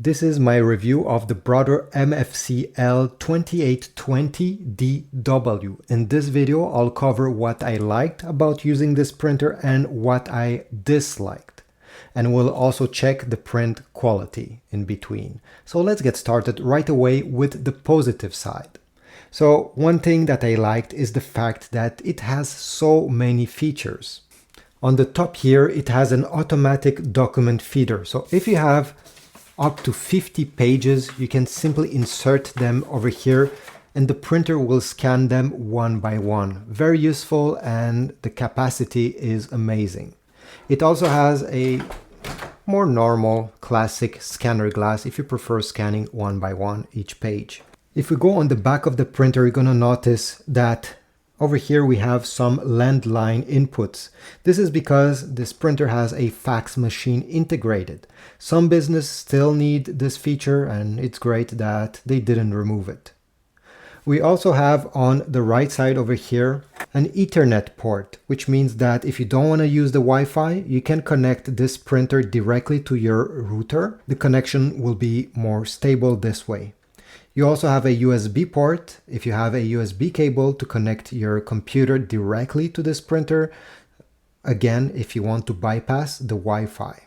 This is my review of the Brother MFC-L2820DW. In this video, I'll cover what I liked about using this printer and what I disliked. And we'll also check the print quality in between. So let's get started right away with the positive side. So one thing that I liked is the fact that it has so many features. On the top here, it has an automatic document feeder. So if you have up to 50 pages, you can simply insert them over here and the printer will scan them one by one. Very useful, and the capacity is amazing. It also has a more normal classic scanner glass if you prefer scanning one by one each page. If we go on the back of the printer, you're going to notice that over here we have some landline inputs. This is because this printer has a fax machine integrated. Some businesses still need this feature, and it's great that they didn't remove it. We also have on the right side over here an Ethernet port, which means that if you don't want to use the Wi-Fi, you can connect this printer directly to your router. The connection will be more stable this way. You also have a USB port if you have a USB cable to connect your computer directly to this printer. Again, if you want to bypass the Wi-Fi.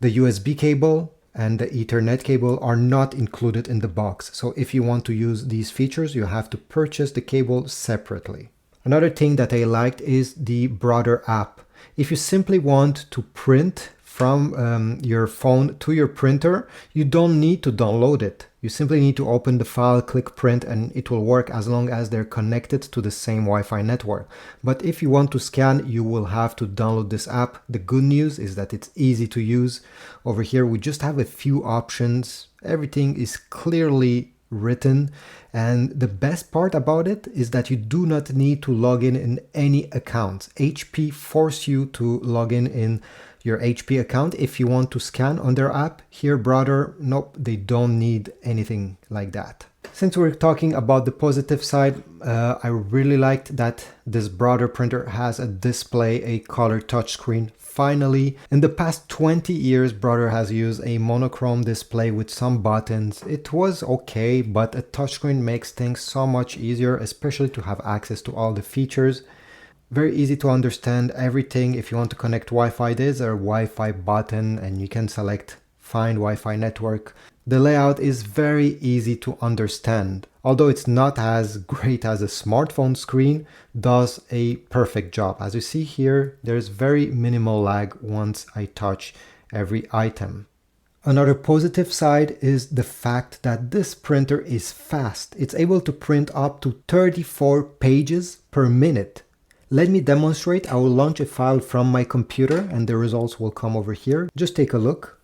The USB cable and the Ethernet cable are not included in the box. So if you want to use these features, you have to purchase the cable separately. Another thing that I liked is the Brother app. If you simply want to print from your phone to your printer, you don't need to download it. You simply need to open the file, click print, and it will work as long as they're connected to the same Wi-Fi network. But if you want to scan, you will have to download this app. The good news is that it's easy to use. Over here, we just have a few options. Everything is clearly written. And the best part about it is that you do not need to log in any accounts. HP force you to log in your HP account if you want to scan on their app. Here, Brother, nope, they don't need anything like that. Since we're talking about the positive side, I really liked that this Brother printer has a display, a color touchscreen. Finally, in the past 20 years, Brother has used a monochrome display with some buttons. It was okay, but a touchscreen makes things so much easier, especially to have access to all the features. Very easy to understand everything. If you want to connect Wi-Fi, there's a Wi-Fi button and you can select Find Wi-Fi Network. The layout is very easy to understand. Although it's not as great as a smartphone screen, does a perfect job. As you see here, there's very minimal lag once I touch every item. Another positive side is the fact that this printer is fast. It's able to print up to 34 pages per minute. Let me demonstrate. I will launch a file from my computer and the results will come over here. Just take a look.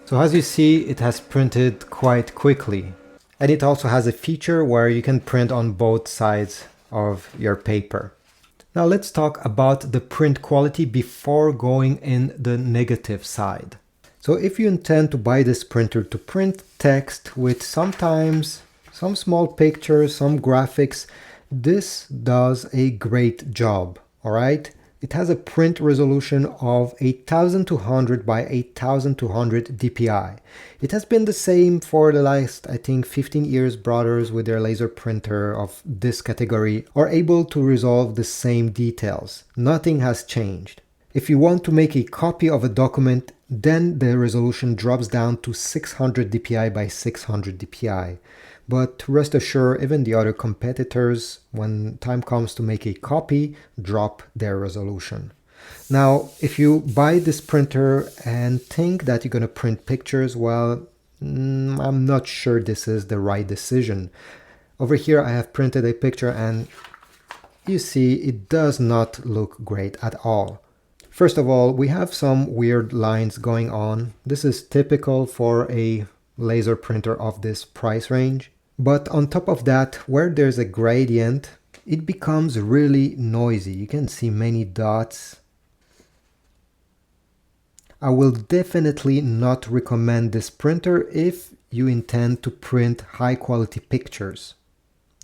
So as you see, it has printed quite quickly. And it also has a feature where you can print on both sides of your paper. Now let's talk about the print quality before going in the negative side. So if you intend to buy this printer to print text with sometimes some small pictures, some graphics, this does a great job, all right? It has a print resolution of 8200 by 8200 dpi. It has been the same for the last, I think, 15 years. Brothers with their laser printer of this category are able to resolve the same details. Nothing has changed. If you want to make a copy of a document, then the resolution drops down to 600 dpi by 600 dpi. But rest assured, even the other competitors, when time comes to make a copy, drop their resolution. Now, if you buy this printer and think that you're going to print pictures, well, I'm not sure this is the right decision. Over here, I have printed a picture and you see it does not look great at all. First of all, we have some weird lines going on. This is typical for a laser printer of this price range. But on top of that, where there's a gradient, it becomes really noisy. You can see many dots. I will definitely not recommend this printer if you intend to print high quality pictures.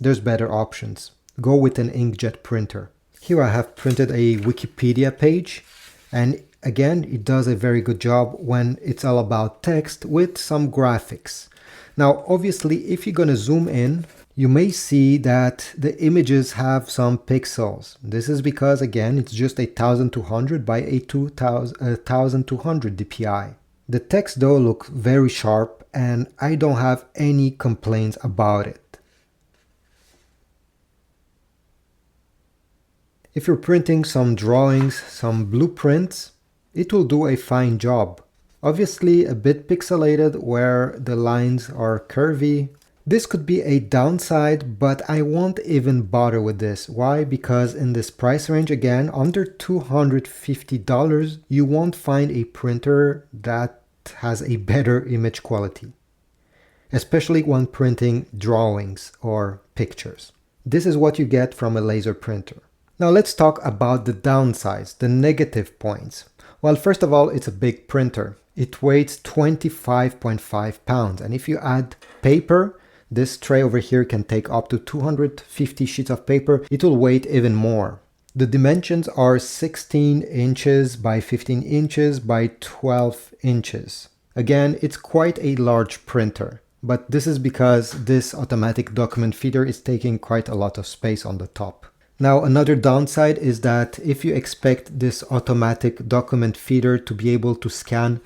there's better options. Go with an inkjet printer. Here I have printed a Wikipedia page, and again, it does a very good job when it's all about text with some graphics. Now, obviously, if you're going to zoom in, you may see that the images have some pixels. This is because, again, it's just a 1200 by a 2200 dpi. The text though looks very sharp, and I don't have any complaints about it. If you're printing some drawings, some blueprints, it will do a fine job. Obviously a bit pixelated where the lines are curvy. This could be a downside, but I won't even bother with this. Why? Because in this price range, again, under $250, you won't find a printer that has a better image quality, especially when printing drawings or pictures. This is what you get from a laser printer. Now let's talk about the downsides, the negative points. Well, first of all, it's a big printer. It weighs 25.5 pounds, and if you add paper, this tray over here can take up to 250 sheets of paper. It will weigh even more. The dimensions are 16 inches by 15 inches by 12 inches. Again, it's quite a large printer, but this is because this automatic document feeder is taking quite a lot of space on the top. Now, another downside is that if you expect this automatic document feeder to be able to scan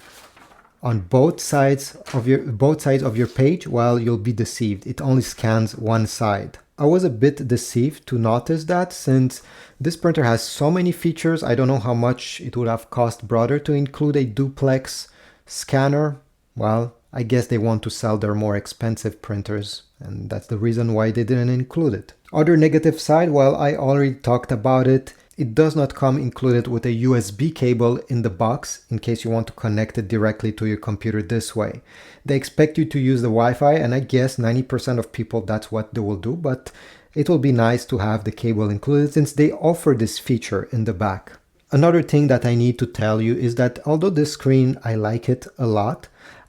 on both sides of your page, well, you'll be deceived. It only scans one side. I was a bit deceived to notice that, since this printer has so many features. I don't know how much it would have cost Brother to include a duplex scanner. Well, I guess they want to sell their more expensive printers, and that's the reason why they didn't include it. Other negative side, well, I already talked about it. It does not come included with a USB cable in the box in case you want to connect it directly to your computer this way. They expect you to use the Wi-Fi, and I guess 90% of people that's what they will do, but it will be nice to have the cable included since they offer this feature in the back. Another thing that I need to tell you is that although this screen, I like it a lot,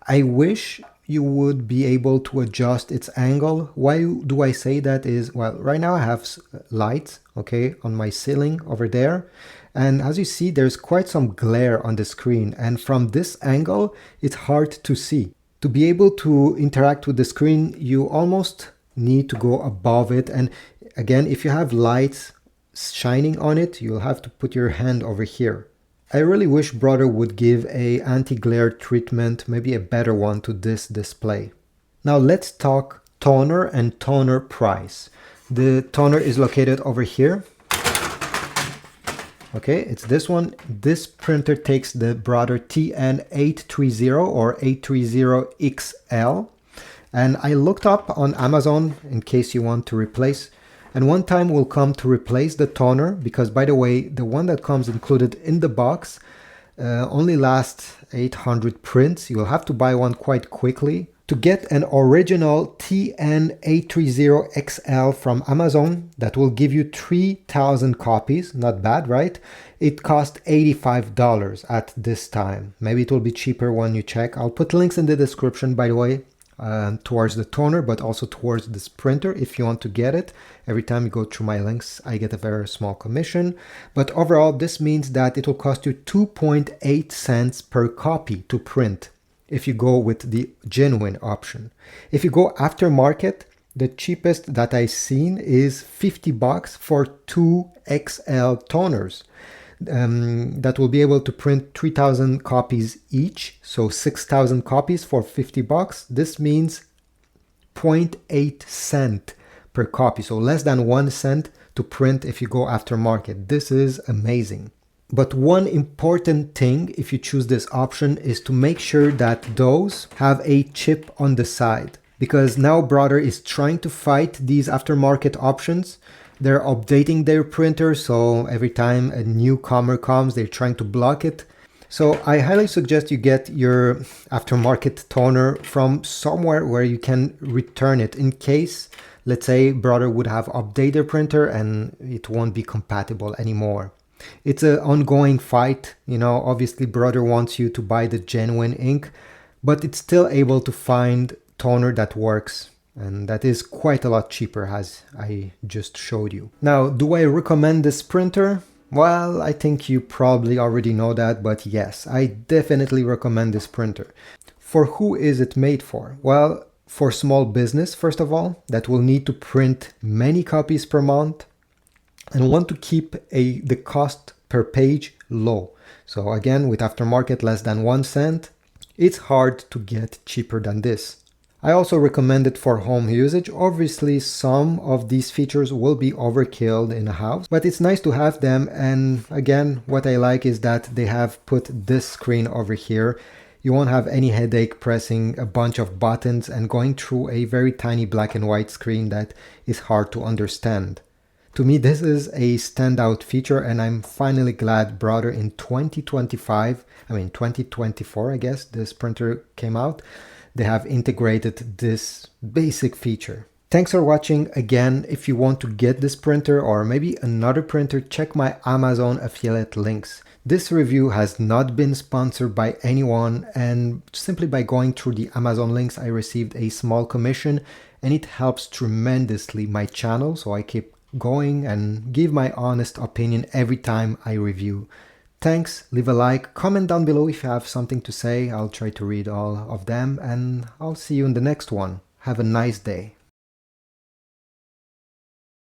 I wish you would be able to adjust its angle. Why do I say that is, well, right now I have lights, okay, on my ceiling over there. And as you see, there's quite some glare on the screen. And from this angle, it's hard to see. To be able to interact with the screen, you almost need to go above it. And again, if you have lights shining on it, you'll have to put your hand over here. I really wish Brother would give a anti-glare treatment, maybe a better one, to this display. Now let's talk toner and toner price. The toner is located over here. Okay, it's this one. This printer takes the Brother TN830 or 830XL. And I looked up on Amazon in case you want to replace. And one time will come to replace the toner, because by the way, the one that comes included in the box only lasts 800 prints. You will have to buy one quite quickly. To get an original TN830XL from Amazon that will give you 3,000 copies, not bad, right? It cost $85 at this time. Maybe it will be cheaper when you check. I'll put links in the description, by the way. Towards the toner, but also towards this printer if you want to get it. Every time you go through my links, I get a very small commission. But overall, this means that it will cost you 2.8 cents per copy to print if you go with the genuine option. If you go aftermarket, the cheapest that I've seen is $50 for 2 XL toners. That will be able to print 3,000 copies each, so 6,000 copies for $50. This means 0.8 cent per copy, so less than 1 cent to print if you go aftermarket. This is amazing. But one important thing if you choose this option is to make sure that those have a chip on the side, because now Brother is trying to fight these aftermarket options. They're updating their printer, so every time a newcomer comes, they're trying to block it. So I highly suggest you get your aftermarket toner from somewhere where you can return it in case, let's say, Brother would have updated their printer and it won't be compatible anymore. It's an ongoing fight, you know. Obviously Brother wants you to buy the genuine ink, but it's still able to find toner that works And that is quite a lot cheaper, as I just showed you. Now, do I recommend this printer? Well, I think you probably already know that, but yes, I definitely recommend this printer. For who is it made for? Well, for small business, first of all, that will need to print many copies per month and want to keep the cost per page low. So again, with aftermarket less than 1 cent, it's hard to get cheaper than this. I also recommend it for home usage. Obviously, some of these features will be overkill in a house, but it's nice to have them. And again, what I like is that they have put this screen over here. You won't have any headache pressing a bunch of buttons and going through a very tiny black and white screen that is hard to understand. To me, this is a standout feature, and I'm finally glad broader in 2024, I guess, this printer came out. They have integrated this basic feature. Thanks for watching. Again, if you want to get this printer or maybe another printer, check my Amazon affiliate links. This review has not been sponsored by anyone, and simply by going through the Amazon links, I received a small commission, and it helps tremendously my channel, so I keep going and give my honest opinion every time I review. Thanks, leave a like, comment down below if you have something to say. I'll try to read all of them, and I'll see you in the next one. Have a nice day.